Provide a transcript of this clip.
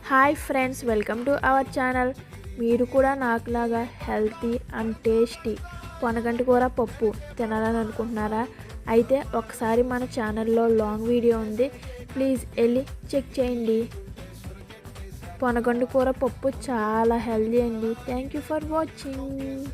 Hi friends, welcome to our channel. మీరు కూడా నాకులాగా healthy and tasty పొనగంటి కూర పప్పు తినాలని అనుకుంటున్నారా? అయితే ఒకసారి మన ఛానల్లో లాంగ్ వీడియో ఉంది, ప్లీజ్ వెళ్ళి చెక్ చేయండి. పొనగంటి కూర పప్పు చాలా హెల్తీ అండి. Thank you for watching.